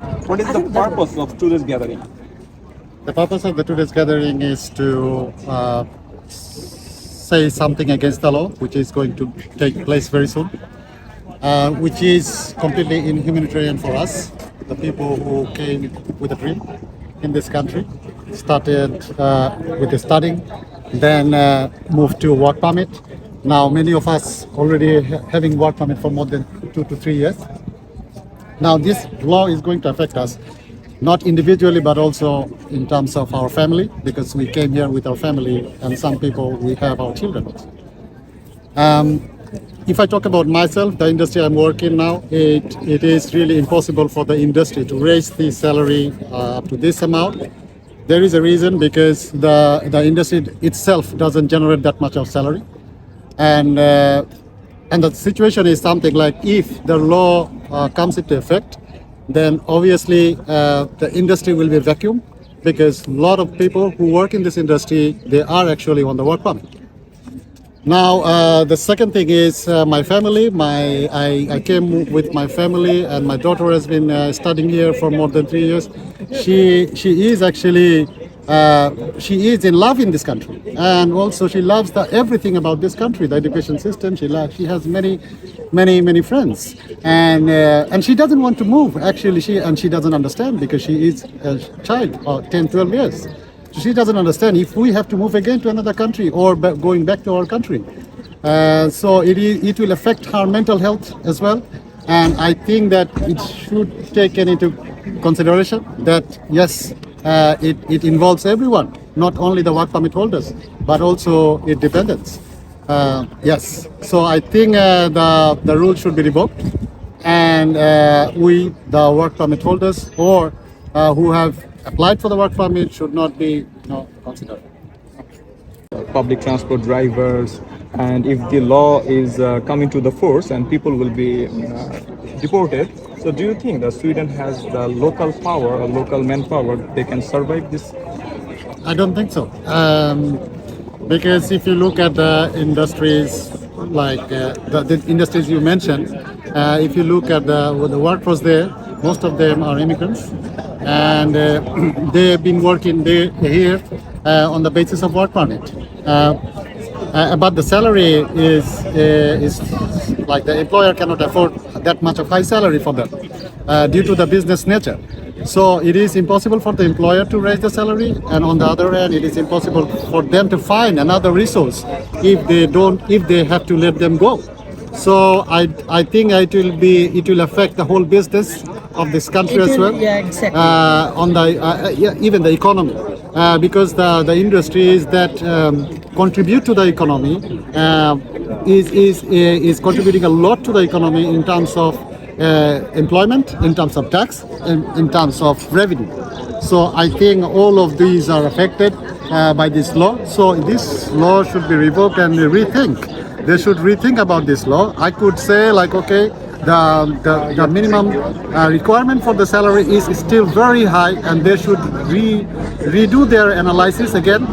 What is the purpose of today's gathering? The purpose of the today's gathering is to say something against the law, which is going to take place very soon, which is completely inhumanitarian for us, the people who came with a dream in this country, started with the studying, then moved to work permit. Now many of us already having work permit for more than 2 to 3 years. Now this law is going to affect us, not individually, but also in terms of our family, because we came here with our family, and some people we have our children. If I talk about myself, the industry I'm working now, it is really impossible for the industry to raise the salary up to this amount. There is a reason, because the industry itself doesn't generate that much of salary, and the situation is something like, if the law comes into effect, then obviously the industry will be vacuum, because a lot of people who work in this industry, they are actually on the work permit. Now the second thing is my family. I came with my family, and my daughter has been studying here for more than 3 years. She is actually she is in love in this country, and also she loves everything about this country, the education system. She has many friends, and she doesn't want to move. Actually, she doesn't understand, because she is a child of 10-12 years. So she doesn't understand if we have to move again to another country, or going back to our country. So it will affect her mental health as well, and I think that it should take into consideration that yes, it involves everyone, not only the work permit holders, but also its dependents. Yes, so I think the rule should be revoked, and we, the work permit holders, or who have applied for the work permit, should not be considered. Public transport drivers, and if the law is coming to the force and people will be deported, so do you think that Sweden has the local power or local manpower they can survive this? I don't think so, because if you look at the industries, like the industries you mentioned, if you look at the workforce there, most of them are immigrants, and they have been working here on the basis of work permit. But the salary is like, the employer cannot afford that much of high salary for them due to the business nature. So it is impossible for the employer to raise the salary, and on the other hand, it is impossible for them to find another resource if they have to let them go. So I think it will affect the whole business of this country as well. Yeah, exactly. On the even the economy, because the industries that contribute to the economy is contributing a lot to the economy in terms of employment, in terms of tax, and in terms of revenue. So I think all of these are affected by this law. So this law should be revoked and rethink. They should rethink about this law. I could say, like, okay, the minimum requirement for the salary is still very high, and they should redo their analysis again.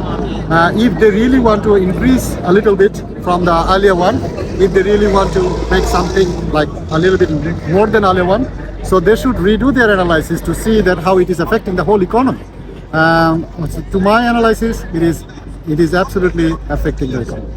If they really want to increase a little bit from the earlier one, if they really want to make something like a little bit more than earlier one, so they should redo their analysis to see that how it is affecting the whole economy. To my analysis, it is absolutely affecting the economy.